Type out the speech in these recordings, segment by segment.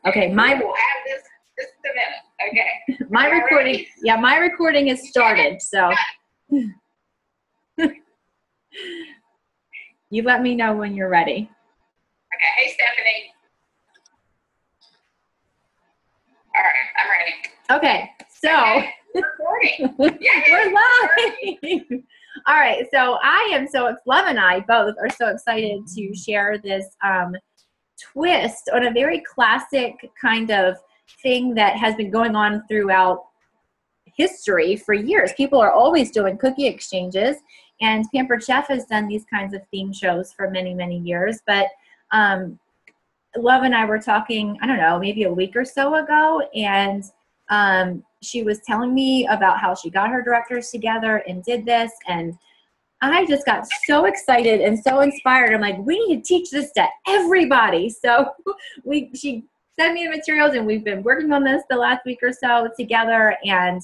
Okay, we will have this just a minute. Okay. My recording, ready? Yeah, my recording has started, so you let me know when you're ready. Okay, hey Stephanie. All right, I'm ready. Okay, so recording. We're live. All right, so Love and I both are so excited to share this twist on a very classic kind of thing that has been going on throughout history for years. People are always doing cookie exchanges, and Pampered Chef has done these kinds of theme shows for many, many years. But Love and I were talking, I don't know, maybe a week or so ago, and she was telling me about how she got her directors together and did this, and I just got so excited and so inspired. I'm like, we need to teach this to everybody. So she sent me the materials, and we've been working on this the last week or so together, and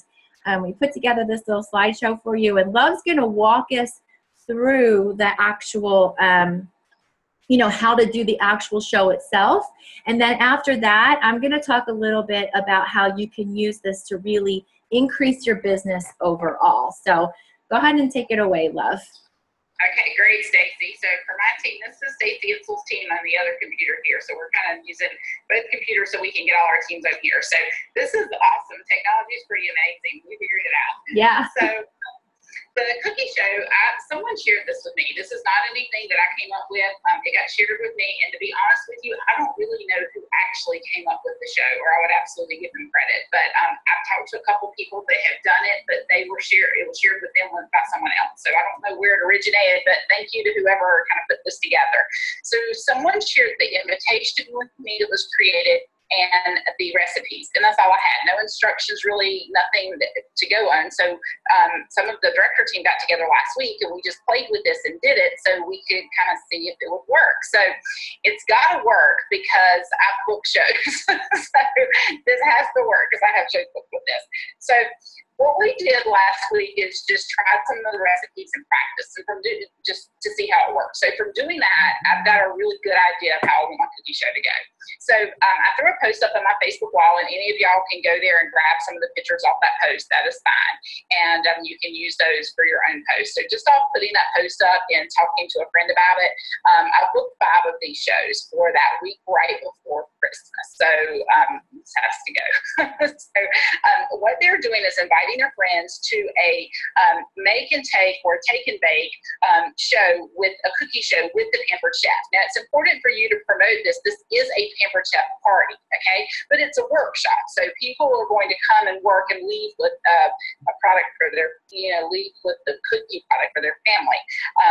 we put together this little slideshow for you, and Love's going to walk us through the actual how to do the actual show itself. And then after that, I'm going to talk a little bit about how you can use this to really increase your business overall. So go ahead and take it away, Love. Okay, great, Stacy. So for my team, this is Stacy Itzel's team on the other computer here. So we're kind of using both computers so we can get all our teams over here. So this is awesome. Technology is pretty amazing. We figured it out. Yeah. So the cookie show, someone shared this with me. This is not anything that I came up with. It got shared with me, and to be honest with you, I don't really know who actually came up with the show, or I would absolutely give them credit. But I've talked to a couple people that have done it, but it was shared with them by someone else. So I don't know where it originated, but thank you to whoever kind of put this together. So someone shared the invitation with me that was created and the recipes, and that's all I had. No instructions, really, nothing to go on. So some of the director team got together last week, and we just played with this and did it so we could kind of see if it would work. So it's got to work because I've booked shows. So this has to work because I have shows booked with this. So what we did last week is just try some of the recipes and practice, and just to see how it works. So from doing that, I've got a really good idea of how I want my cookie show to go. So I threw a post up on my Facebook wall, and any of y'all can go there and grab some of the pictures off that post. That is fine. And you can use those for your own post. So just off putting that post up and talking to a friend about it, I booked 5 of these shows for that week right before Christmas. So this has to go. So what they're doing is inviting their friends to a make and take or take and bake show, with a cookie show with the Pampered Chef. Now, it's important for you to promote this. This is a Pampered Chef party, okay? But it's a workshop, so people are going to come and work and leave with a product for their, leave with the cookie product for their family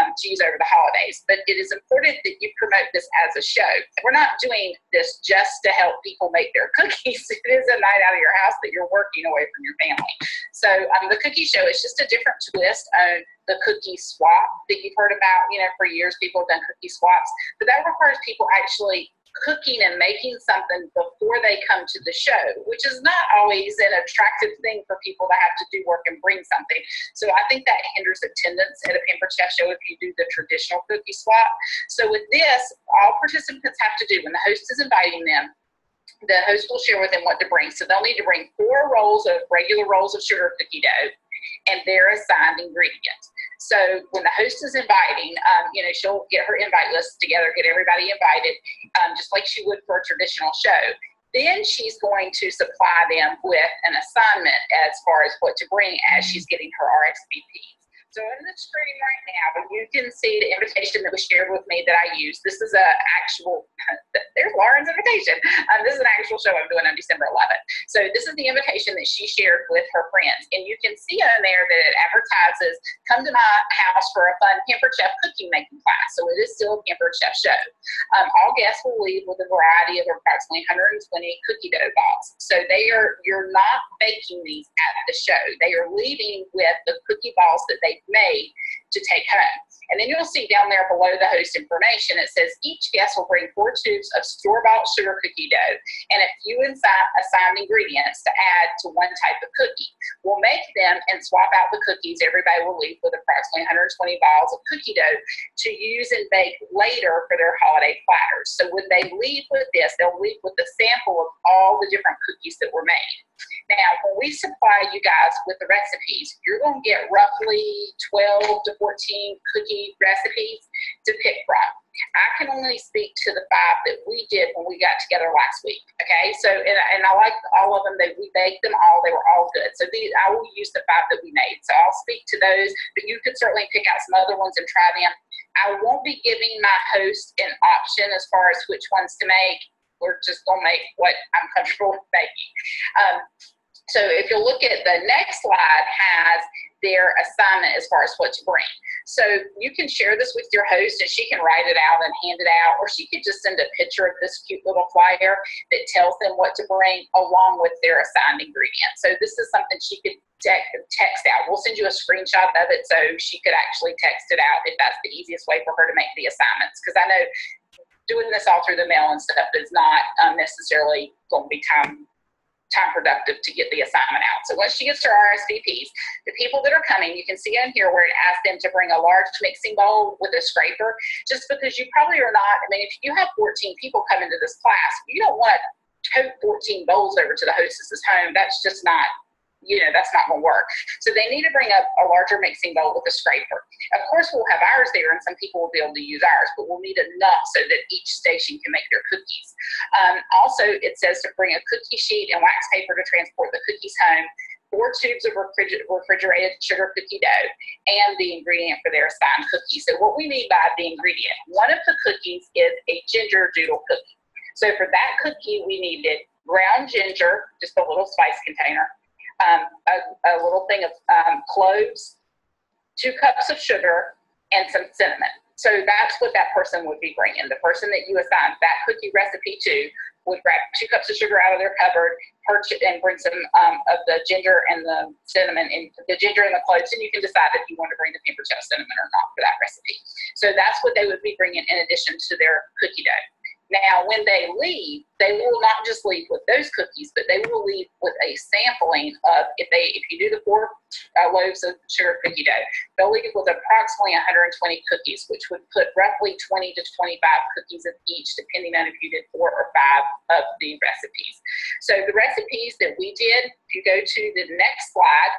to use over the holidays. But it is important that you promote this as a show. We're not doing this just to help people make their cookies. It is a night out of your house that you're working away from your family. So the cookie show is just a different twist on the cookie swap that you've heard about. For years people have done cookie swaps, but that requires people actually cooking and making something before they come to the show, which is not always an attractive thing for people to have to do work and bring something. So I think that hinders attendance at a Pampered Chef show if you do the traditional cookie swap. So with this, all participants have to do, when the host is inviting them, the host will share with them what to bring. So they'll need to bring 4 regular rolls of sugar cookie dough and their assigned ingredients. So when the host is inviting, she'll get her invite list together, get everybody invited, just like she would for a traditional show. Then she's going to supply them with an assignment as far as what to bring as she's getting her RSVPs. So on the screen right now, you can see the invitation that was shared with me that I used. This is there's Lauren's invitation. This is an actual show I'm doing on December 11th. So this is the invitation that she shared with her friends. And you can see on there that it advertises, come to my house for a fun Pampered Chef cookie making class. So it is still a Pampered Chef show. All guests will leave with a variety of approximately 120 cookie dough balls. So you're not baking these at the show. They are leaving with the cookie balls that they've made to take home. And then you'll see down there below the host information, it says each guest will bring 4 tubes of store-bought sugar cookie dough and a few assigned ingredients to add to one type of cookie. We'll make them and swap out the cookies. Everybody will leave with approximately 120 balls of cookie dough to use and bake later for their holiday platters. So when they leave with this, they'll leave with a sample of all the different cookies that were made. Now, when we supply you guys with the recipes, you're going to get roughly 12 to 14 cookie recipes to pick from. I can only speak to the 5 that we did when we got together last week. Okay, so and I like all of them. We baked them all; they were all good. So I will use the 5 that we made. So I'll speak to those, but you could certainly pick out some other ones and try them. I won't be giving my host an option as far as which ones to make. We're just gonna make what I'm comfortable with making. So if you look at the next slide, has their assignment as far as what to bring. So you can share this with your host and she can write it out and hand it out, or she could just send a picture of this cute little flyer that tells them what to bring along with their assigned ingredients. So this is something she could text out. We'll send you a screenshot of it so she could actually text it out if that's the easiest way for her to make the assignments. Because I know doing this all through the mail and stuff is not necessarily going to be time productive to get the assignment out. So once she gets her RSVPs, the people that are coming, you can see in here where it asks them to bring a large mixing bowl with a scraper, just because you probably are not, I mean, if you have 14 people come into this class, you don't want to tote 14 bowls over to the hostess's home. That's just not, that's not going to work. So they need to bring up a larger mixing bowl with a scraper. Of course, we'll have ours there, and some people will be able to use ours, but we'll need enough so that each station can make their cookies. Also, it says to bring a cookie sheet and wax paper to transport the cookies home, 4 tubes of refrigerated sugar cookie dough, and the ingredient for their assigned cookie. So what we mean by the ingredient, one of the cookies is a ginger doodle cookie. So for that cookie, we needed ground ginger, just a little spice container, a little thing of cloves, 2 cups of sugar, and some cinnamon. So that's what that person would be bringing. The person that you assigned that cookie recipe to would grab 2 cups of sugar out of their cupboard, purchase and bring some of the ginger and the cinnamon, and the ginger and the cloves, and you can decide if you want to bring the pimpercello cinnamon or not for that recipe. So that's what they would be bringing in addition to their cookie dough. Now, when they leave, they will not just leave with those cookies, but they will leave with a sampling of, if you do the 4 loaves of sugar cookie dough, they'll leave with approximately 120 cookies, which would put roughly 20 to 25 cookies of each, depending on if you did 4 or 5 of the recipes. So the recipes that we did, if you go to the next slide,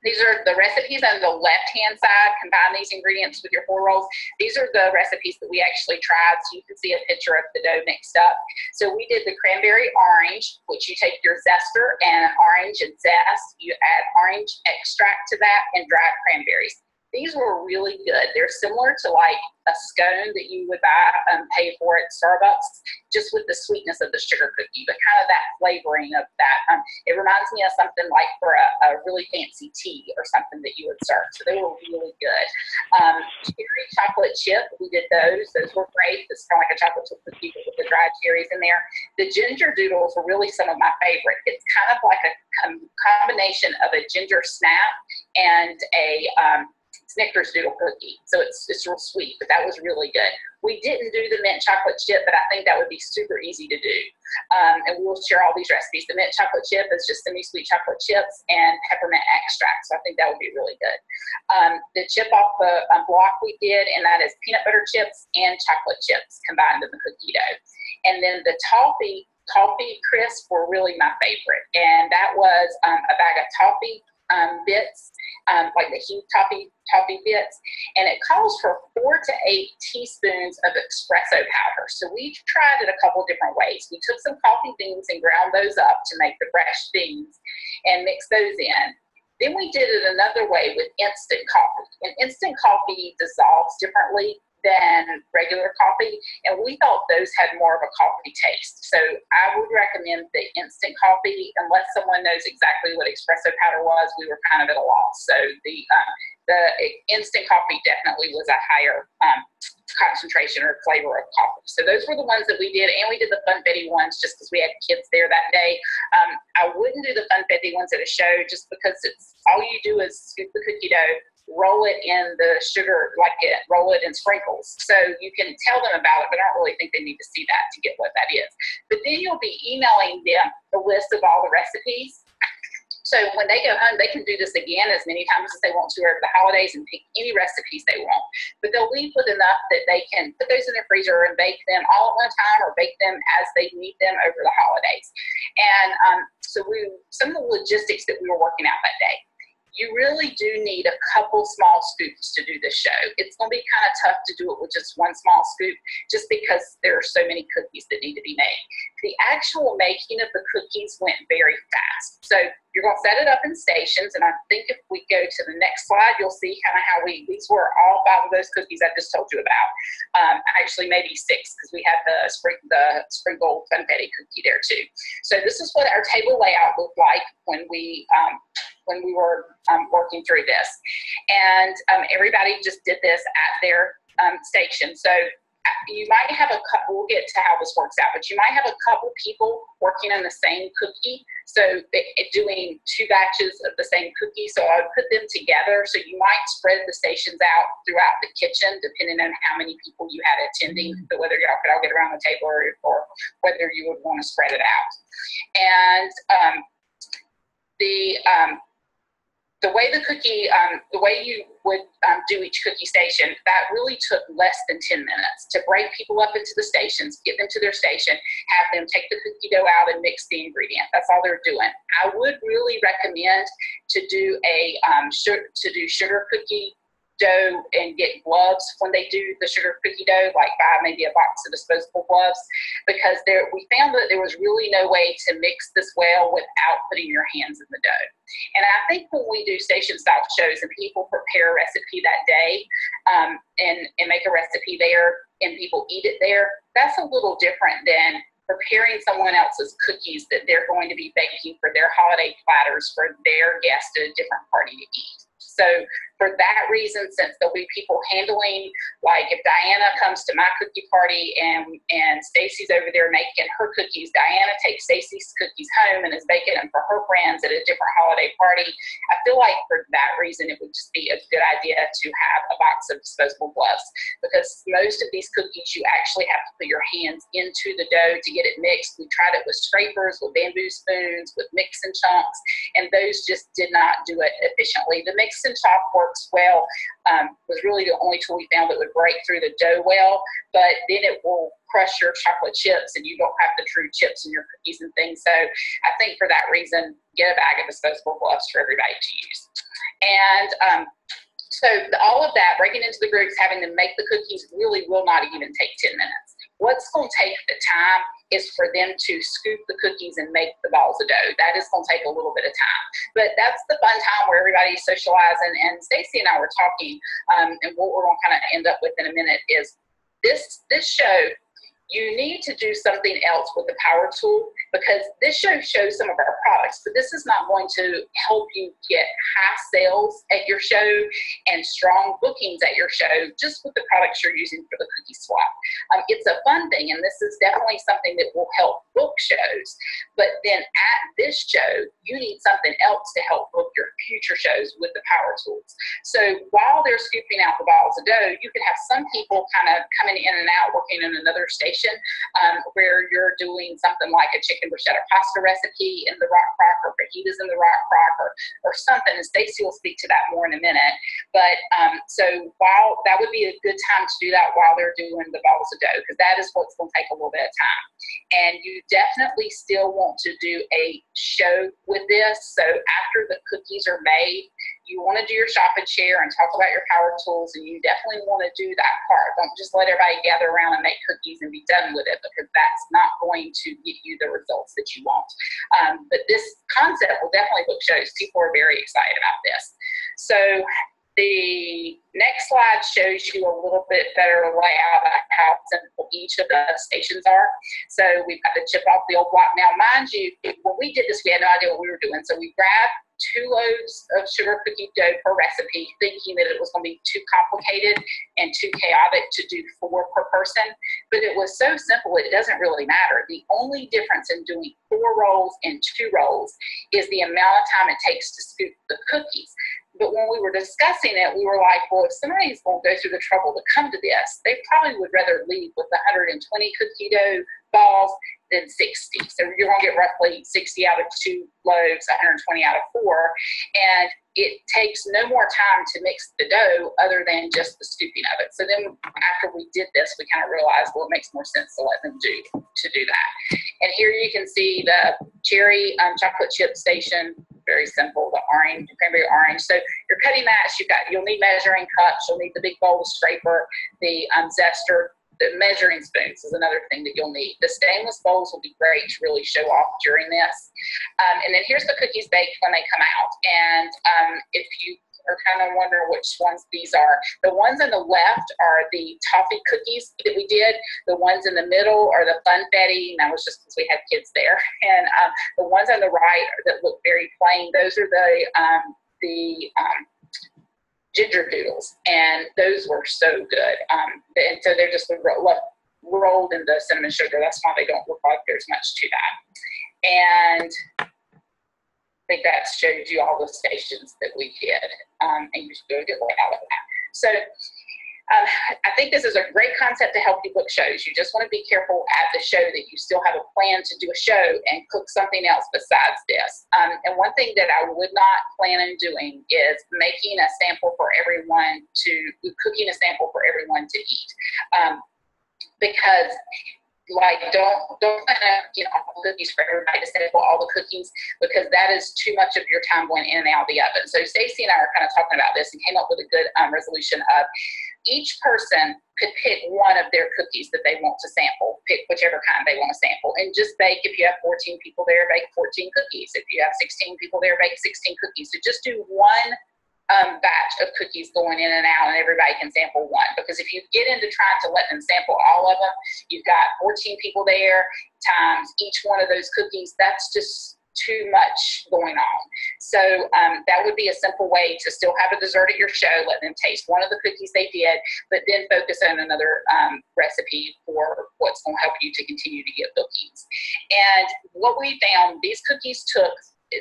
these are the recipes on the left-hand side. Combine these ingredients with your 4 rolls. These are the recipes that we actually tried, so you can see a picture of the dough mixed up. So we did the cranberry orange, which you take your zester and orange and zest. You add orange extract to that and dried cranberries. These were really good. They're similar to like a scone that you would buy pay for at Starbucks, just with the sweetness of the sugar cookie, but kind of that flavoring of that. It reminds me of something like for a really fancy tea or something that you would serve. So they were really good. Cherry chocolate chip, we did those. Those were great. It's kind of like a chocolate chip cookie with the dried cherries in there. The ginger doodles were really some of my favorite. It's kind of like a combination of a ginger snap and a Snickers doodle cookie. So it's real sweet, but that was really good. We didn't do the mint chocolate chip, but I think that would be super easy to do. And we'll share all these recipes. The mint chocolate chip is just semi-sweet chocolate chips and peppermint extract. So I think that would be really good. The chip off the block we did, and that is peanut butter chips and chocolate chips combined in the cookie dough. And then the toffee crisp were really my favorite. And that was a bag of toffee bits, like the huge toffee bits, and it calls for 4 to 8 teaspoons of espresso powder. So we tried it a couple different ways. We took some coffee beans and ground those up to make the fresh beans and mix those in. Then we did it another way with instant coffee, and instant coffee dissolves differently than regular coffee, and we thought those had more of a coffee taste. So I would recommend the instant coffee. Unless someone knows exactly what espresso powder was, we were kind of at a loss. So the instant coffee definitely was a higher concentration or flavor of coffee. So those were the ones that we did, and we did the Funfetti ones just because we had kids there that day. I wouldn't do the Funfetti ones at a show just because it's all you do is scoop the cookie dough, roll it in the sugar, roll it in sprinkles. So you can tell them about it, but I don't really think they need to see that to get what that is. But then you'll be emailing them the list of all the recipes. So when they go home, they can do this again as many times as they want to over the holidays and pick any recipes they want. But they'll leave with enough that they can put those in their freezer and bake them all at one time or bake them as they need them over the holidays. And so some of the logistics that we were working out that day, you really do need a couple small scoops to do this show. It's going to be kind of tough to do it with just one small scoop just because there are so many cookies that need to be made. The actual making of the cookies went very fast. So you're going to set it up in stations, and I think if we go to the next slide, you'll see kind of how these were all 5 of those cookies I just told you about. Actually, maybe 6 because we had the sprinkled confetti cookie there too. So this is what our table layout looked like when we were working through this. And everybody just did this at their station. So you might have a couple, we'll get to how this works out, but you might have a couple people working on the same cookie. So doing 2 batches of the same cookie. So I would put them together. So you might spread the stations out throughout the kitchen, depending on how many people you had attending, but whether y'all could all get around the table or whether you would want to spread it out. And the way the way you would do each cookie station, that really took less than 10 minutes to break people up into the stations, get them to their station, have them take the cookie dough out and mix the ingredient. That's all they're doing. I would really recommend to do sugar cookie dough and get gloves when they do the sugar cookie dough, like buy maybe a box of disposable gloves, because we found that there was really no way to mix this well without putting your hands in the dough. And I think when we do station style shows and people prepare a recipe that day and make a recipe there and people eat it there, that's a little different than preparing someone else's cookies that they're going to be baking for their holiday platters for their guests at a different party to eat. So for that reason, since there'll be people handling, like if Diana comes to my cookie party and Stacy's over there making her cookies, Diana takes Stacy's cookies home and is baking them for her friends at a different holiday party. I feel like for that reason, it would just be a good idea to have a box of disposable gloves, because most of these cookies, you actually have to put your hands into the dough to get it mixed. We tried it with scrapers, with bamboo spoons, with mix and chunks, and those just did not do it efficiently. The mix and chop works well, was really the only tool we found that would break through the dough well, but then it will crush your chocolate chips and you don't have the true chips in your cookies and things. So I think for that reason, get a bag of disposable gloves for everybody to use. And so all of that, breaking into the groups, having them make the cookies really will not even take 10 minutes. What's going to take the time is for them to scoop the cookies and make the balls of dough. That is going to take a little bit of time. But that's the fun time where everybody's socializing. And Stacy and I were talking, and what we're going to kind of end up with in a minute is this show, you need to do something else with the power tool, because this show shows some of our products, but this is not going to help you get high sales at your show and strong bookings at your show just with the products you're using for the cookie swap. It's a fun thing, and this is definitely something that will help book shows, but then at this show, you need something else to help book your future shows with the power tools. So while they're scooping out the balls of dough, you could have some people kind of coming in and out working in another station where you're doing something like a chicken bruschetta pasta recipe in the rock crock, or fajitas in the rock crock, or something, and Stacy will speak to that more in a minute. But so while that would be a good time to do that while they're doing the balls of dough, because that is what's going to take a little bit of time. And you definitely still want to do a show with this. So after the cookies are made, you want to do your shop and share and talk about your power tools, and you definitely want to do that part. Don't just let everybody gather around and make cookies and be done with it, because that's not going to get you the results that you want. But this concept will definitely book shows. People are very excited about this. So the next slide shows you a little bit better layout of how simple each of the stations are. So we've got to chip off the old block. Now, mind you, when we did this, we had no idea what we were doing. So we grabbed 2 loaves of sugar cookie dough per recipe, thinking that it was going to be too complicated and too chaotic to do 4 per person. But it was so simple, it doesn't really matter. The only difference in doing 4 rolls and 2 rolls is the amount of time it takes to scoop the cookies. But when we were discussing it, we were like, well, if somebody's going to go through the trouble to come to this, they probably would rather leave with the 120 cookie dough balls than 60. So you're going to get roughly 60 out of 2 loaves, 120 out of 4. And it takes no more time to mix the dough other than just the scooping of it. So then after we did this, we kind of realized, well, it makes more sense to let them do that. And here you can see the cherry chocolate chip station. Very simple, the orange, cranberry orange. So your cutting mats, you'll need measuring cups, you'll need the big bowl scraper, the zester, the measuring spoons is another thing that you'll need. The stainless bowls will be great to really show off during this. And then here's the cookies baked when they come out. And if you are kind of wondering which ones these are, the ones on the left are the toffee cookies that we did. The ones in the middle are the funfetti, and that was just because we had kids there. And the ones on the right that look very plain, those are the ginger doodles, and those were so good. And so they're just rolled in the cinnamon sugar. That's why they don't look like there's much to that. And I think that shows you all the stations that we did, and you should do a good layout of that. So I think this is a great concept to help you book shows. You just want to be careful at the show that you still have a plan to do a show and cook something else besides this. And one thing that I would not plan on doing is making a sample for everyone cooking a sample for everyone to eat. Because don't plan all the cookies for everybody to sample all the cookies, because that is too much of your time going in and out of the oven. So Stacy and I are kind of talking about this and came up with a good resolution of each person could pick one of their cookies that they want to sample, pick whichever kind they want to sample, and just bake. If you have 14 people there, bake 14 cookies. If you have 16 people there, bake 16 cookies. So just do one batch of cookies going in and out, and everybody can sample one. Because if you get into trying to let them sample all of them, you've got 14 people there times each one of those cookies. That's just too much going on. So that would be a simple way to still have a dessert at your show. Let them taste one of the cookies they did, but then focus on another recipe for what's going to help you to continue to get bookings. And what we found, these cookies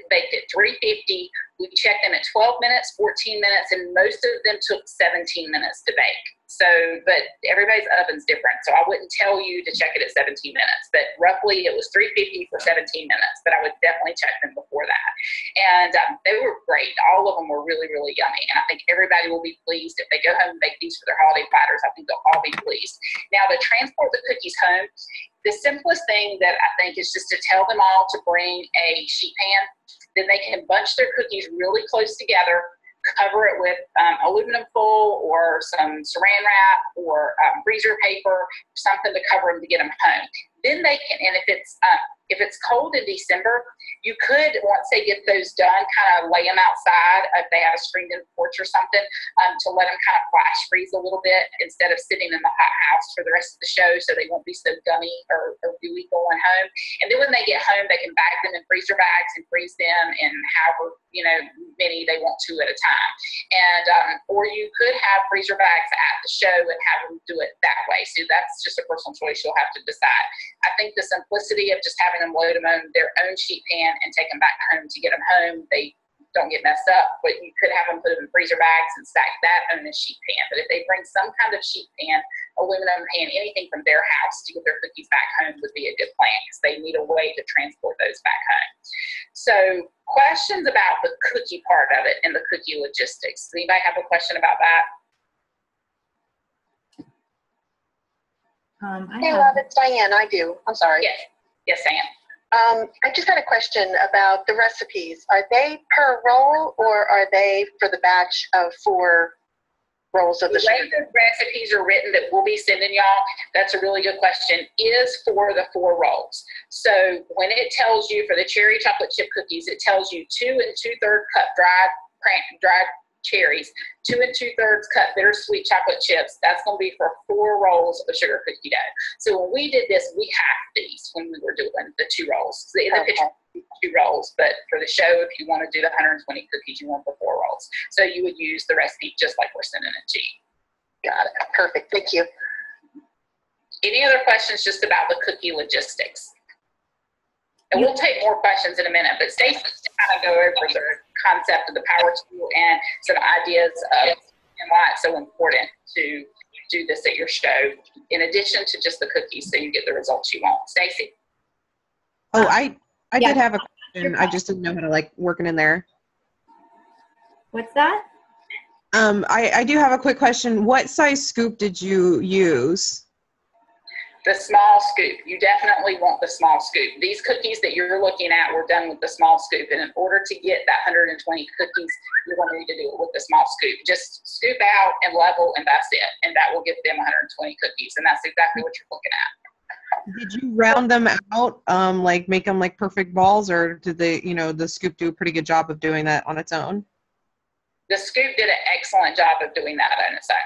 baked at 350. We checked them at 12 minutes, 14 minutes, and most of them took 17 minutes to bake. So, but everybody's oven's different. So I wouldn't tell you to check it at 17 minutes, but roughly it was 350 for 17 minutes, but I would definitely check them before that. And they were great. All of them were really, really yummy. And I think everybody will be pleased if they go home and bake these for their holiday platters. I think they'll all be pleased. Now, to transport the cookies home, the simplest thing that I think is just to tell them all to bring a sheet pan. Then they can bunch their cookies really close together, cover it with aluminum foil or some saran wrap or freezer paper, something to cover them to get them home. Then they can, and if it's cold in December, you could, once they get those done, kind of lay them outside if they have a screened-in porch or something, to let them kind of flash freeze a little bit instead of sitting in the hot house for the rest of the show, so they won't be so gummy or gooey going home. And then when they get home, they can bag them in freezer bags and freeze them in however many they want to at a time. And or you could have freezer bags at the show and have them do it that way. So that's just a personal choice you'll have to decide. I think the simplicity of just having them load them on their own sheet pan and take them back home to get them home, they don't get messed up, but you could have them put them in freezer bags and stack that on a sheet pan. But if they bring some kind of sheet pan, aluminum pan, anything from their house to get their cookies back home would be a good plan, because they need a way to transport those back home. So questions about the cookie part of it and the cookie logistics. Does anybody have a question about that? Hey, love, it's Diane. I do. I'm sorry. Yes, Diane. I just had a question about the recipes. Are they per roll, or are they for the batch of 4 rolls of the sugar? The way the recipes are written that we'll be sending y'all, that's a really good question, is for the 4 rolls. So when it tells you for the cherry chocolate chip cookies, it tells you 2 2/3 cup dried cherries, 2 2/3 cup bittersweet chocolate chips. That's going to be for 4 rolls of sugar cookie dough. So when we did this, we halved these when we were doing the 2 rolls. So in the picture, 2 rolls, but for the show, if you want to do the 120 cookies, you want the 4 rolls. So you would use the recipe just like we're sending it to you. Got it. Perfect. Thank you. Any other questions just about the cookie logistics? And we'll take more questions in a minute, but Stacy, to kind of go over the concept of the power tool and some ideas of and why it's so important to do this at your show, in addition to just the cookies, so you get the results you want. Stacy? Oh, I did have a question. I just didn't know how to like work it in there. What's that? I do have a quick question. What size scoop did you use? The small scoop. You definitely want the small scoop. These cookies that you're looking at were done with the small scoop. And in order to get that 120 cookies, you're going to need to do it with the small scoop. Just scoop out and level, and that's it. And that will get them 120 cookies. And that's exactly what you're looking at. Did you round them out, like make them like perfect balls, or did they, the scoop do a pretty good job of doing that on its own? The scoop did an excellent job of doing that on its own.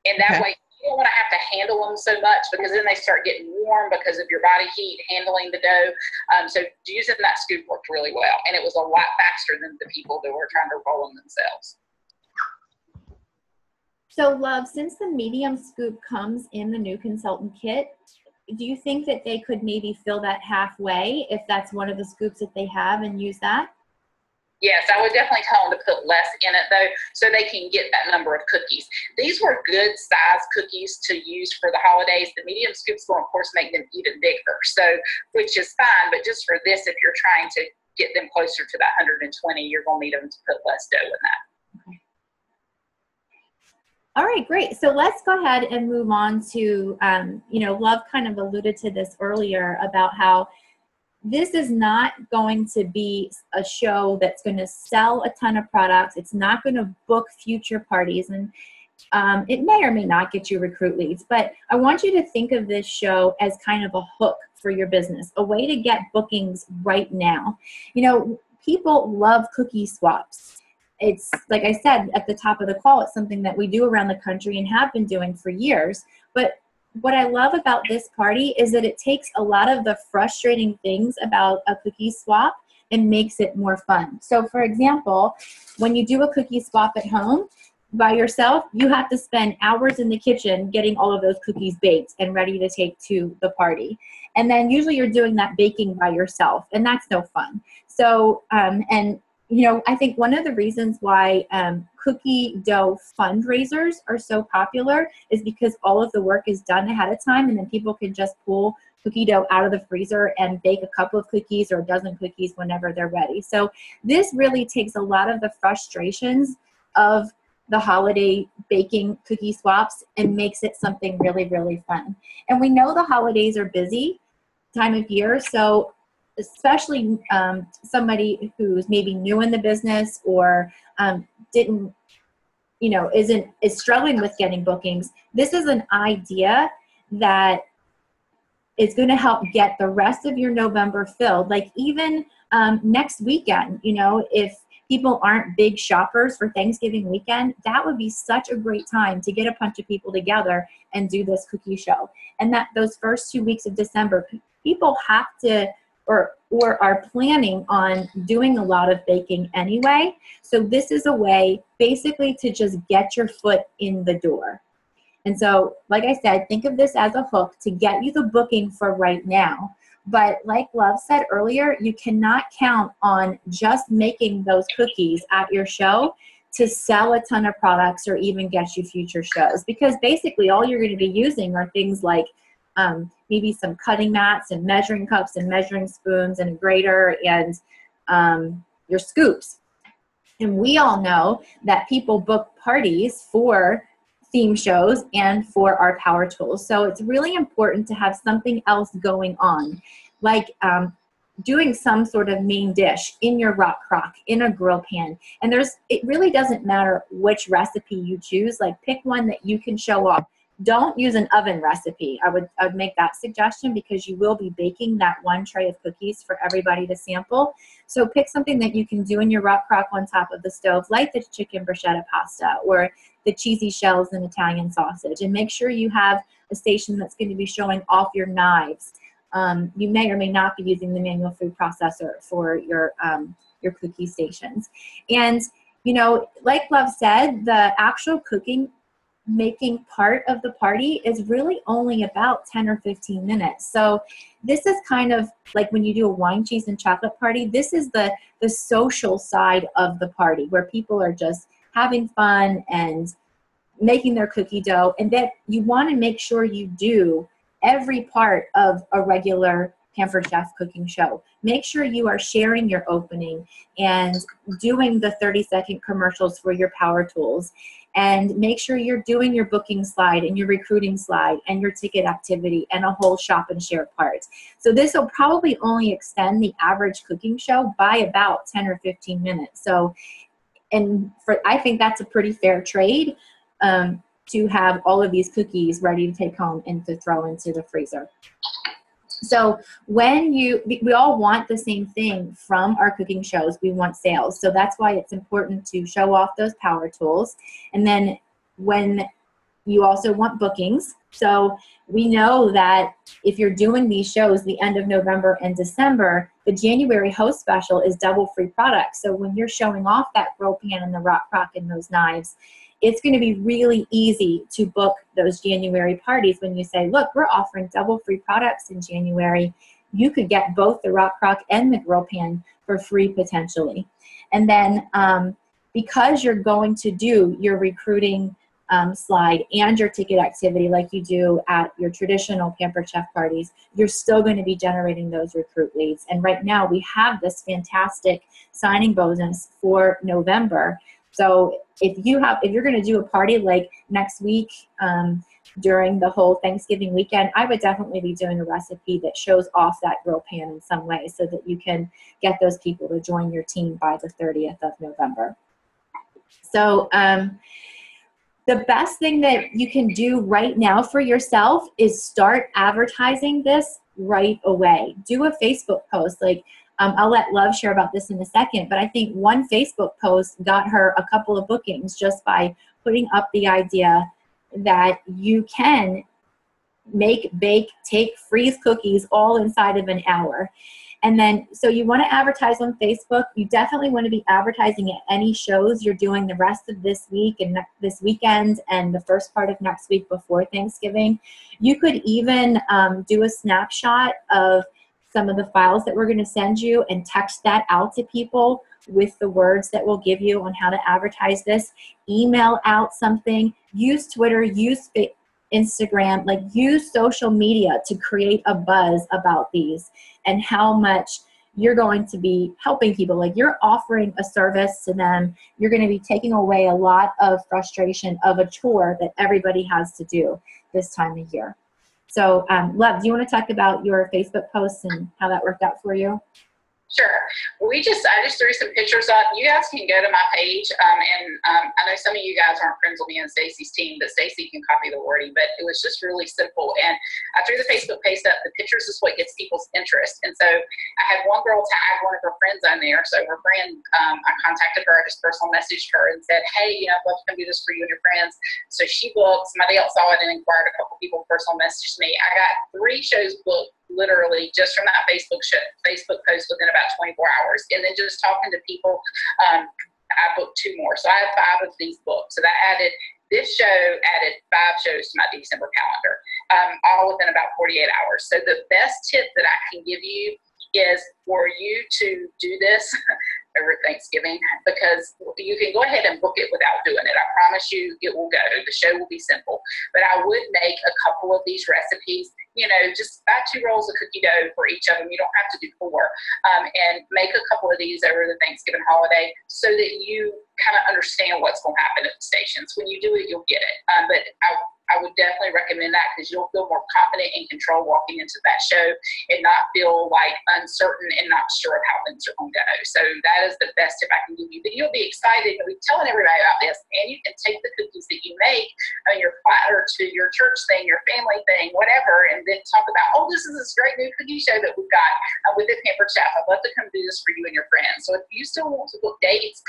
And that way, you don't want to have to handle them so much, because then they start getting warm because of your body heat handling the dough. So using that scoop worked really well, and it was a lot faster than the people that were trying to roll them themselves. So, Love, since the medium scoop comes in the new consultant kit, do you think that they could maybe fill that halfway if that's one of the scoops that they have and use that? Yes, I would definitely tell them to put less in it, though, so they can get that number of cookies. These were good size cookies to use for the holidays. The medium scoops will, of course, make them even bigger, so which is fine. But just for this, if you're trying to get them closer to that 120, you're going to need them to put less dough in that. Okay. All right, great. So let's go ahead and move on to, Love kind of alluded to this earlier about how this is not going to be a show that's going to sell a ton of products. It's not going to book future parties, and it may or may not get you recruit leads. But I want you to think of this show as kind of a hook for your business, a way to get bookings right now. People love cookie swaps. It's, like I said at the top of the call, it's something that we do around the country and have been doing for years. But what I love about this party is that it takes a lot of the frustrating things about a cookie swap and makes it more fun. So for example, when you do a cookie swap at home by yourself, you have to spend hours in the kitchen getting all of those cookies baked and ready to take to the party. And then usually you're doing that baking by yourself, and that's no fun. So, I think one of the reasons why cookie dough fundraisers are so popular is because all of the work is done ahead of time, and then people can just pull cookie dough out of the freezer and bake a couple of cookies or a dozen cookies whenever they're ready. So this really takes a lot of the frustrations of the holiday baking cookie swaps and makes it something really, really fun. And we know the holidays are busy time of year, so especially somebody who's maybe new in the business or is struggling with getting bookings. This is an idea that is going to help get the rest of your November filled. Like even next weekend, if people aren't big shoppers for Thanksgiving weekend, that would be such a great time to get a bunch of people together and do this cookie show. And that those first 2 weeks of December, people have to or are planning on doing a lot of baking anyway. So this is a way basically to just get your foot in the door. And so, like I said, think of this as a hook to get you the booking for right now. But like Love said earlier, you cannot count on just making those cookies at your show to sell a ton of products or even get you future shows. Because basically all you're going to be using are things like maybe some cutting mats and measuring cups and measuring spoons and a grater and your scoops. And we all know that people book parties for theme shows and for our power tools. So it's really important to have something else going on, like doing some sort of main dish in your rock crock, in a grill pan. And it really doesn't matter which recipe you choose. Like pick one that you can show off. Don't use an oven recipe. I would make that suggestion because you will be baking that one tray of cookies for everybody to sample. So pick something that you can do in your rock crock on top of the stove, like the chicken bruschetta pasta or the cheesy shells and Italian sausage. And make sure you have a station that's going to be showing off your knives. You may or may not be using the manual food processor for your cookie stations. And, like Love said, the actual cooking making part of the party is really only about 10 or 15 minutes. So this is kind of like when you do a wine, cheese, and chocolate party, this is the social side of the party where people are just having fun and making their cookie dough. And that you want to make sure you do every part of a regular Pampered Chef cooking show. Make sure you are sharing your opening and doing the 30-second commercials for your power tools. And make sure you're doing your booking slide and your recruiting slide and your ticket activity and a whole shop and share part. So this will probably only extend the average cooking show by about 10 or 15 minutes. So, I think that's a pretty fair trade to have all of these cookies ready to take home and to throw into the freezer. So when we all want the same thing from our cooking shows. We want sales. So that's why it's important to show off those power tools. And then when you also want bookings. So we know that if you're doing these shows the end of November and December, the January host special is double free products. So when you're showing off that grill pan and the rock crock and those knives, it's going to be really easy to book those January parties when you say, look, we're offering double free products in January. You could get both the rock crock and the grill pan for free potentially. And then because you're going to do your recruiting slide and your ticket activity like you do at your traditional Pampered Chef parties, you're still going to be generating those recruit leads. And right now we have this fantastic signing bonus for November. So if you're going to do a party like next week during the whole Thanksgiving weekend, I would definitely be doing a recipe that shows off that grill pan in some way so that you can get those people to join your team by the 30th of November. So the best thing that you can do right now for yourself is start advertising this right away. Do a Facebook post. I'll let Love share about this in a second, but I think one Facebook post got her a couple of bookings just by putting up the idea that you can make, bake, take, freeze cookies all inside of an hour. And then, so you want to advertise on Facebook. You definitely want to be advertising at any shows you're doing the rest of this week and this weekend and the first part of next week before Thanksgiving. You could even do a snapshot of some of the files that we're going to send you and text that out to people with the words that we'll give you on how to advertise this. Email out something. Use Twitter. Use Instagram. Use social media to create a buzz about these and how much you're going to be helping people. You're offering a service to them. You're going to be taking away a lot of frustration of a chore that everybody has to do this time of year. So, Love, do you want to talk about your Facebook posts and how that worked out for you? Sure. I just threw some pictures up. You guys can go to my page, and I know some of you guys aren't friends with me and Stacy's team, but Stacy can copy the wording. But it was just really simple. And I threw the Facebook post up. The pictures is what gets people's interest. And so I had one girl tag one of her friends on there. So her friend, I contacted her, I just personal messaged her and said, hey, I'd love to come do this for you and your friends. So she booked. Somebody else saw it and inquired. A couple people personal messaged me. I got 3 shows booked literally just from that Facebook post within about 24 hours. And then just talking to people, I booked 2 more. So I have 5 of these booked. So this show added 5 shows to my December calendar, all within about 48 hours. So the best tip that I can give you is for you to do this over Thanksgiving, because you can go ahead and book it without doing it. I promise you it will go. The show will be simple. But I would make a couple of these recipes, just buy 2 rolls of cookie dough for each of them. You don't have to do 4. And make a couple of these over the Thanksgiving holiday so that you kind of understand what's going to happen at the stations. When you do it, you'll get it. But I would definitely recommend that because you'll feel more confident and control walking into that show and not feel uncertain and not sure of how things are going to go. So that is the best tip I can give you. But you'll be excited. You'll be telling everybody about this, and you can take the cookies that you make on your platter to your church thing, your family thing, whatever, and then talk about, this is this great new cookie show that we've got with the Pampered Chef. I'd love to come do this for you and your friends. So if you still want to book dates,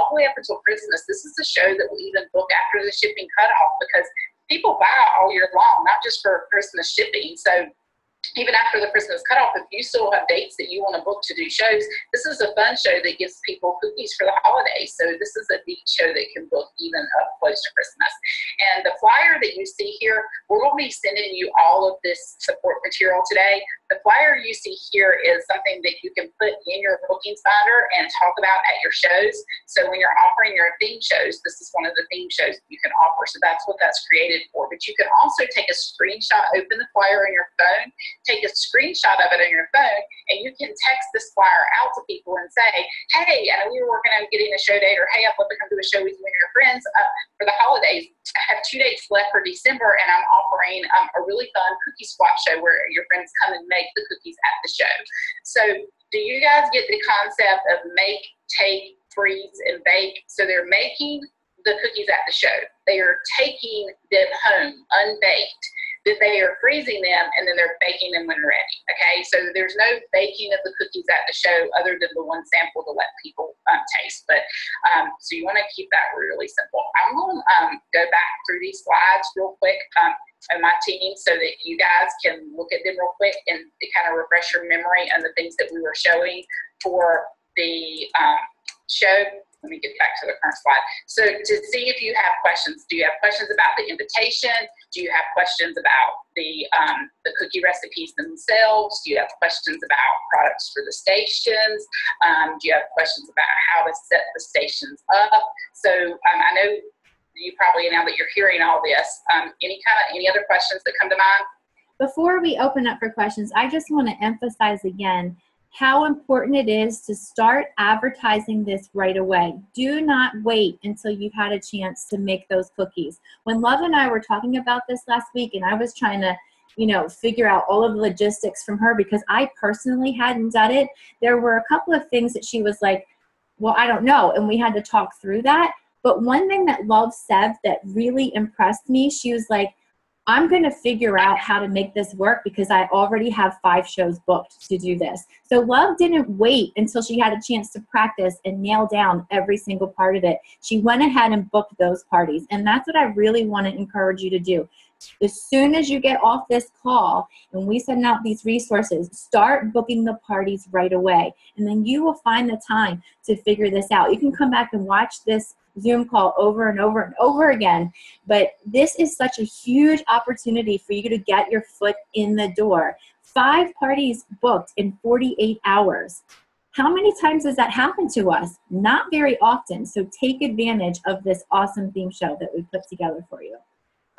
all the way up until Christmas, this is the show that will even book after the shipping cutoff because people buy all year long, not just for Christmas shipping. So even after the Christmas cutoff, if you still have dates that you want to book to do shows, this is a fun show that gives people cookies for the holidays. So this is a neat show that can book even up close to Christmas. And the flyer that you see here, we're going to be sending you all of this support material today. The flyer you see here is something that you can put in your bookings binder and talk about at your shows. So when you're offering your theme shows, this is one of the theme shows you can offer. So that's what that's created for. But you can also take a screenshot, open the flyer on your phone, take a screenshot of it on your phone, and you can text this flyer out to people and say, hey, I know we were working on getting a show date, or hey, I'd love to come to a show with you and your friends for the holidays. I have 2 dates left for December, and I'm offering a really fun cookie swap show where your friends come and make the cookies at the show. So do you guys get the concept of make, take, freeze, and bake? So they're making the cookies at the show. They are taking them home unbaked. That they are freezing them, and then they're baking them when ready. Okay, so there's no baking of the cookies at the show other than the one sample to let people taste. But so you want to keep that really simple. I'm going to go back through these slides real quick on my team so that you guys can look at them real quick and kind of refresh your memory on the things that we were showing for the show. Let me get back to the current slide. So to see if you have questions, do you have questions about the invitation? Do you have questions about the cookie recipes themselves? Do you have questions about products for the stations? Do you have questions about how to set the stations up? So I know you probably, now that you're hearing all this, any other questions that come to mind? Before we open up for questions, I just want to emphasize again how important it is to start advertising this right away. Do not wait until you've had a chance to make those cookies. When Love and I were talking about this last week, and I was trying to, figure out all of the logistics from her because I personally hadn't done it, there were a couple of things that she was like, well, I don't know. And we had to talk through that. But one thing that Love said that really impressed me, she was like, I'm going to figure out how to make this work because I already have 5 shows booked to do this. So Love didn't wait until she had a chance to practice and nail down every single part of it. She went ahead and booked those parties. And that's what I really want to encourage you to do. As soon as you get off this call and we send out these resources, start booking the parties right away. And then you will find the time to figure this out. You can come back and watch this Zoom call over and over and over again. But this is such a huge opportunity for you to get your foot in the door. 5 parties booked in 48 hours. How many times does that happen to us? Not very often. So take advantage of this awesome theme show that we put together for you.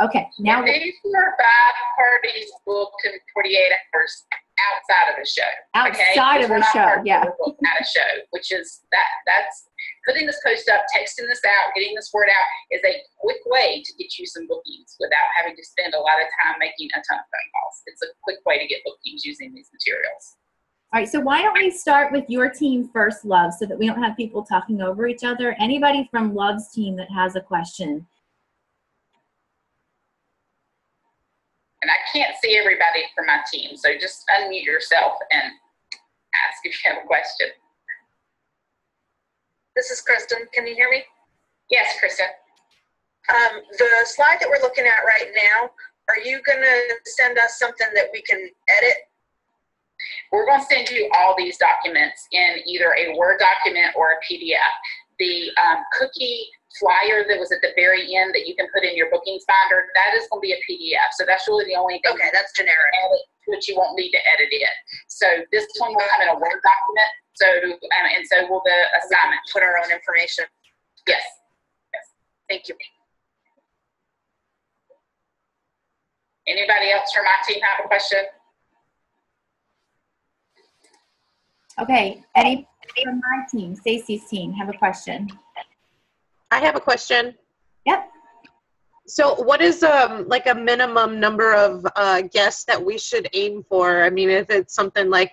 Okay, now these were 5 parties booked in 48 hours outside of the show. Outside of the show, yeah. At a show, which is that's putting this post up, texting this out, getting this word out is a quick way to get you some bookings without having to spend a lot of time making a ton of phone calls. It's a quick way to get bookings using these materials. All right, so why don't we start with your team first, Love, so that we don't have people talking over each other. Anybody from Love's team that has a question? And I can't see everybody from my team, so just unmute yourself and ask if you have a question. This is Kristen. Can you hear me? Yes, Kristen. The slide that we're looking at right now, are you going to send us something that we can edit? We're going to send you all these documents in either a Word document or a PDF. The cookie flyer that was at the very end that you can put in your bookings binder, that is going to be a PDF. So that's really the only thing. Okay, that's generic. Which you won't need to edit it. So this one will come in a Word document. So and so will the assignment. Put our own information. Yes. Yes. Thank you. Anybody else from my team have a question? Okay, any from my team, Stacy's team, have a question? I have a question. Yep. So what is like a minimum number of guests that we should aim for? I mean, if it's something like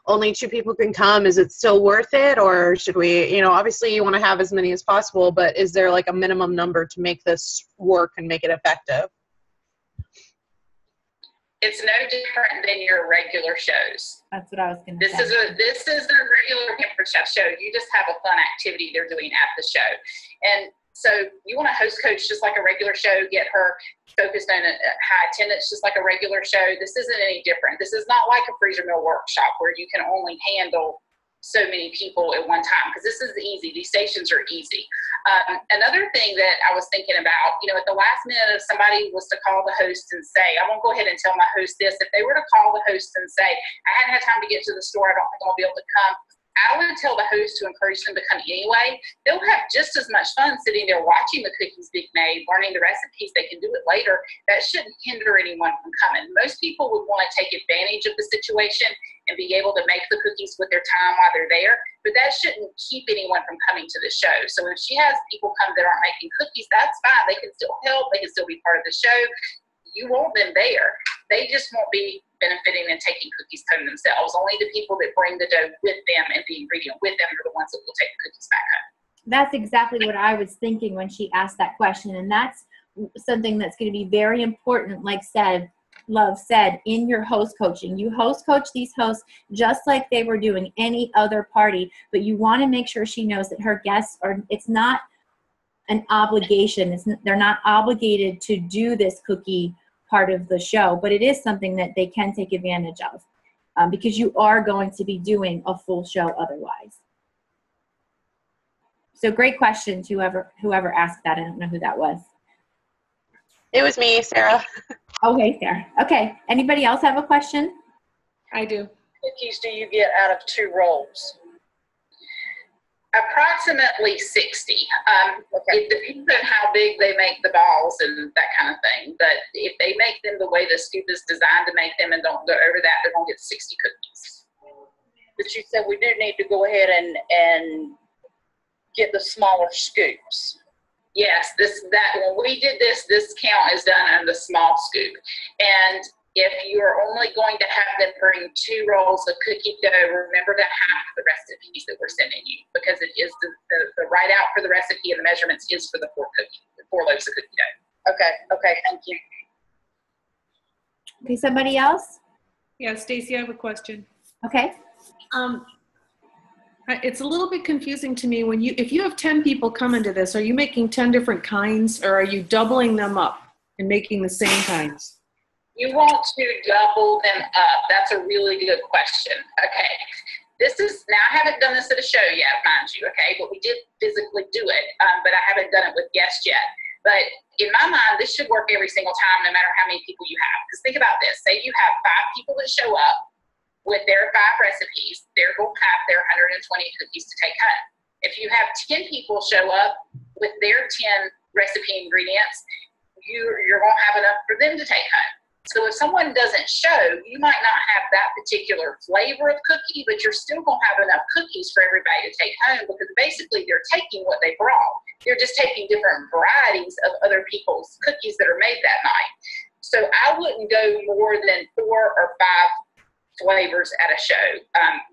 only 2 people can come, is it still worth it? Or should we, obviously you want to have as many as possible, but is there like a minimum number to make this work and make it effective? It's no different than your regular shows. That's what I was going to say. This is the regular Camper Chef show. You just have a fun activity they're doing at the show. And So you want a host coach just like a regular show, get her focused on a high attendance just like a regular show. This isn't any different. This is not like a freezer meal workshop where you can only handle so many people at one time, because this is easy. These stations are easy. Another thing that I was thinking about, at the last minute, if somebody was to call the host and say, I won't go ahead and tell my host this, if they were to call the host and say, I hadn't had time to get to the store, I don't think I'll be able to come, I would tell the host to encourage them to come anyway. They'll have just as much fun sitting there watching the cookies being made, learning the recipes. They can do it later. That shouldn't hinder anyone from coming. Most people would want to take advantage of the situation and be able to make the cookies with their time while they're there, but that shouldn't keep anyone from coming to the show. So if she has people come that aren't making cookies, that's fine. They can still help. They can still be part of the show. You want them there. They just won't be benefiting and taking cookies home themselves. Only the people that bring the dough with them and the ingredient with them are the ones that will take the cookies back home. That's exactly what I was thinking when she asked that question. And that's something that's going to be very important, like Love said, in your host coaching. You host coach these hosts just like they were doing any other party, but you want to make sure she knows that her guests it's not an obligation. They're not obligated to do this cookie part of the show, but it is something that they can take advantage of because you are going to be doing a full show otherwise. So great question to whoever asked that. I don't know who that was. It was me, Sarah. Okay, Sarah. Okay. Anybody else have a question? I do. Cookies do you get out of 2 rolls? Approximately 60. Okay. It depends on how big they make the balls and that kind of thing. But if they make them the way the scoop is designed to make them and don't go over that, they're going to get 60 cookies. But you said we do need to go ahead and get the smaller scoops. Yes, when we did this count is done on the small scoop. And if you're only going to have them bring 2 rolls of cookie dough, remember to half the recipes that we're sending you, because it is the write out for the recipe and the measurements is for the 4 loaves of cookie dough. Okay, thank you. Okay, somebody else? Yeah, Stacy, I have a question. Okay. It's a little bit confusing to me if you have 10 people coming to this, are you making 10 different kinds, or are you doubling them up and making the same kinds? You want to double them up. That's a really good question. Okay. Now I haven't done this at a show yet, mind you, okay, but we did physically do it, but I haven't done it with guests yet. But in my mind, this should work every single time, no matter how many people you have. Because think about this. Say you have 5 people that show up with their 5 recipes, they're going to have their 120 cookies to take home. If you have 10 people show up with their 10 recipe ingredients, you're going to have enough for them to take home. So if someone doesn't show, you might not have that particular flavor of cookie, but you're still going to have enough cookies for everybody to take home, because basically they're taking what they brought. They're just taking different varieties of other people's cookies that are made that night. So I wouldn't go more than 4 or 5 flavors at a show,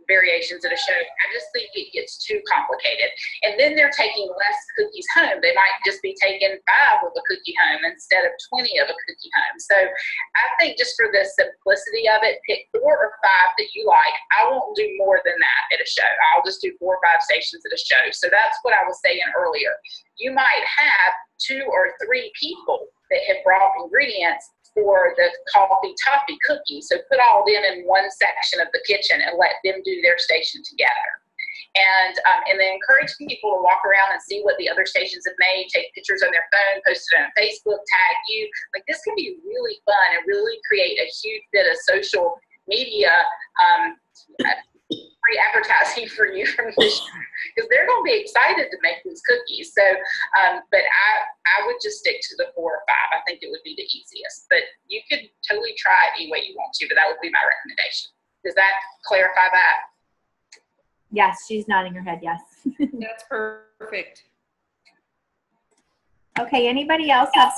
variations at a show. I just think it gets too complicated. And then they're taking less cookies home. They might just be taking 5 of a cookie home instead of 20 of a cookie home. So I think just for the simplicity of it, pick 4 or 5 that you like. I won't do more than that at a show. I'll just do 4 or 5 stations at a show. So that's what I was saying earlier. You might have 2 or 3 people that have brought ingredients for the coffee toffee cookie. So put all them in one section of the kitchen and let them do their station together. And then encourage people to walk around and see what the other stations have made, take pictures on their phone, post it on Facebook, tag you. Like, this can be really fun and really create a huge bit of social media free advertising for you from the show, because they're going to be excited to make these cookies. So, but I would just stick to the 4 or 5. I think it would be the easiest. But you could totally try it any way you want to, but that would be my recommendation. Does that clarify that? Yes, she's nodding her head, yes. That's perfect. Okay, anybody else have?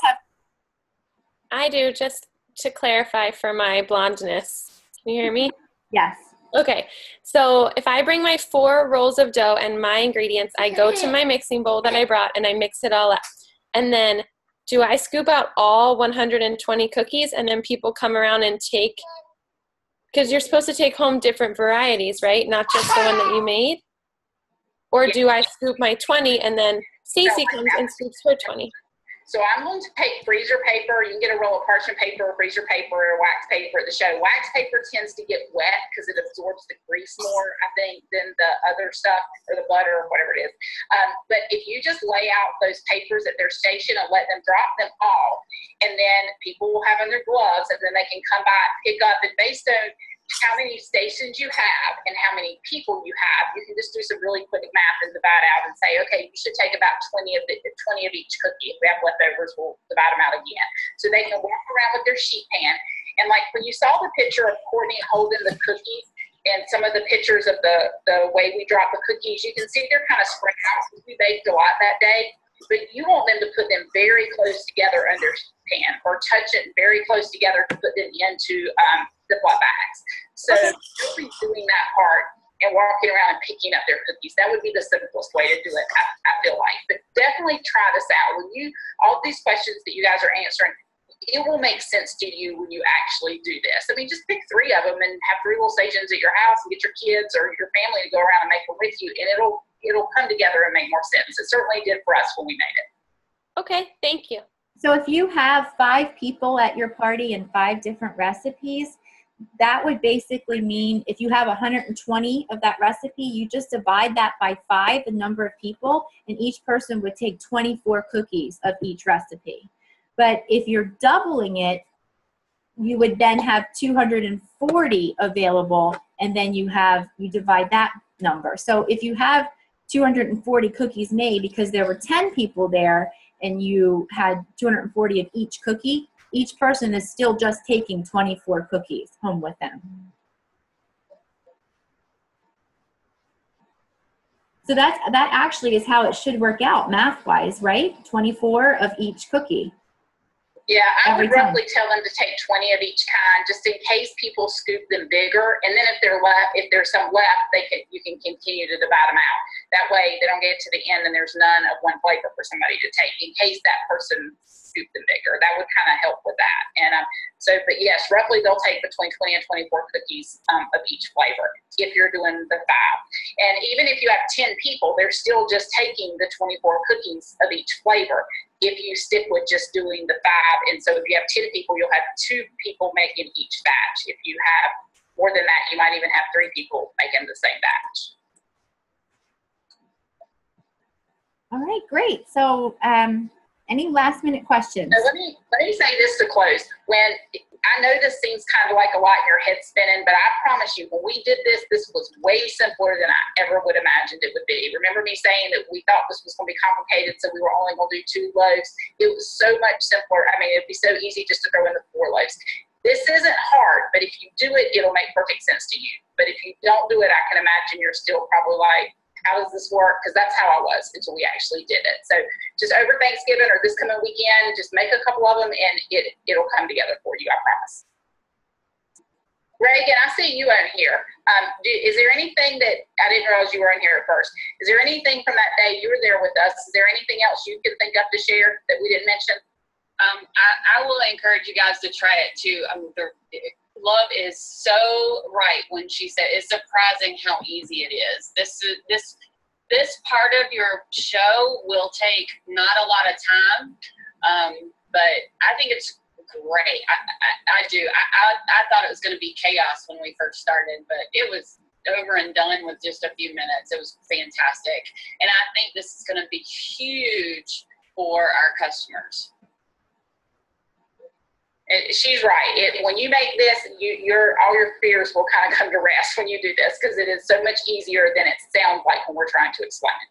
I do, just to clarify for my blondness. Can you hear me? Yes. Okay, so if I bring my 4 rolls of dough and my ingredients, I go to my mixing bowl that I brought and I mix it all up. And then do I scoop out all 120 cookies and then people come around and take, because you're supposed to take home different varieties, right? Not just the one that you made? Or do I scoop my 20 and then Stacy comes and scoops for 20. So I'm going to take freezer paper. You can get a roll of parchment paper, or freezer paper, or wax paper at the show. Wax paper tends to get wet because it absorbs the grease more, I think, than the other stuff, or the butter, or whatever it is. But if you just lay out those papers at their station and let them drop them off, and then people will have on their gloves, and then they can come by and pick up, and based on how many stations you have and how many people you have, you can just do some really quick math and divide out and say, okay, you should take about 20 of each cookie. If we have leftovers, we'll divide them out again. So they can walk around with their sheet pan. And like when you saw the picture of Courtney holding the cookies and some of the pictures of the way we drop the cookies, you can see they're kind of spread out because we baked a lot that day. But you want them to put them very close together under the pan, or touch it very close together to put them into Ziploc bags. So really doing that part and walking around and picking up their cookies, that would be the simplest way to do it, I feel like. But definitely try this out. All these questions that you guys are answering, it will make sense to you when you actually do this. I mean, just pick 3 of them and have 3 little stations at your house and get your kids or your family to go around and make them with you, and it'll come together and make more sense. It certainly did for us when we made it. Okay, thank you. So if you have 5 people at your party and 5 different recipes, that would basically mean if you have 120 of that recipe, you just divide that by 5, the number of people, and each person would take 24 cookies of each recipe. But if you're doubling it, you would then have 240 available, and then you divide that number. So if you have 240 cookies made because there were 10 people there and you had 240 of each cookie, each person is still just taking 24 cookies home with them. So that actually is how it should work out math-wise, right? 24 of each cookie. Yeah, I would roughly tell them to take 20 of each kind, just in case people scoop them bigger. And then if there's some left, you can continue to divide them out. That way they don't get to the end and there's none of one flavor for somebody to take, in case that person scooped them bigger. That would kind of help with that. And but yes, roughly they'll take between 20 and 24 cookies of each flavor if you're doing the 5. And even if you have 10 people, they're still just taking the 24 cookies of each flavor if you stick with just doing the 5. And so if you have 10 people, you'll have 2 people making each batch. If you have more than that, you might even have 3 people making the same batch. All right, great. So any last minute questions? Now, let me say this to close. When I know this seems kind of like a lot in your head spinning, but I promise you, when we did this was way simpler than I ever would imagined it would be. Remember me saying that we thought this was going to be complicated, so we were only going to do 2 loaves? It was so much simpler. I mean, it'd be so easy just to throw in the 4 loaves. This isn't hard, but if you do it, it'll make perfect sense to you. But if you don't do it, I can imagine you're still probably like, how does this work? Because that's how I was until we actually did it. So just over Thanksgiving or this coming weekend, just make a couple of them and it'll come together for you, I promise. Reagan, I see you on here. Is there anything that, I didn't realize you were on here at first. Is there anything from that day you were there with us? Is there anything else you can think of to share that we didn't mention? I will encourage you guys to try it too. Love is so right when she said it's surprising how easy it is. This part of your show will take not a lot of time, but I think it's great. I do. I thought it was going to be chaos when we first started, but it was over and done with just a few minutes. It was fantastic, and I think this is going to be huge for our customers. She's right. When you make this, all your fears will kind of come to rest when you do this, because it is so much easier than it sounds like when we're trying to explain it.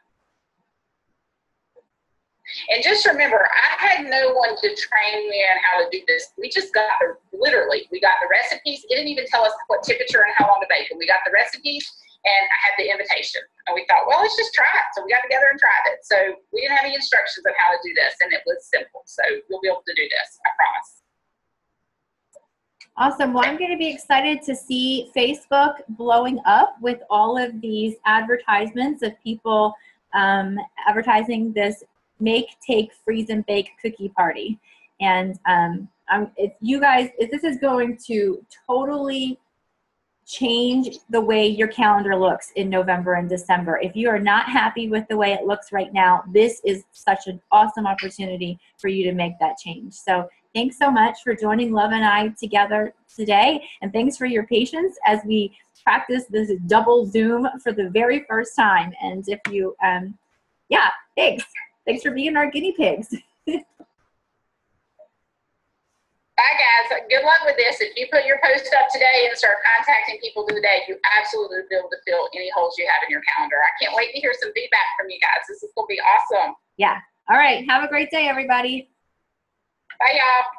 And just remember, I had no one to train me on how to do this. We just got we got the recipes. It didn't even tell us what temperature and how long to bake. And we got the recipes, and I had the invitation. And we thought, well, let's just try it. So we got together and tried it. So we didn't have any instructions on how to do this, and it was simple. So you'll be able to do this, I promise. Awesome. Well, I'm going to be excited to see Facebook blowing up with all of these advertisements of people advertising this make, take, freeze, and bake cookie party. And if this is going to totally change the way your calendar looks in November and December. If you are not happy with the way it looks right now, this is such an awesome opportunity for you to make that change. So thanks so much for joining Love and I together today. And thanks for your patience as we practice this double Zoom for the very first time. And if you, yeah, thanks. Thanks for being our guinea pigs. Bye, guys. Good luck with this. If you put your post up today and start contacting people today, you absolutely will be able to fill any holes you have in your calendar. I can't wait to hear some feedback from you guys. This is going to be awesome. Yeah. All right. Have a great day, everybody. Bye, y'all.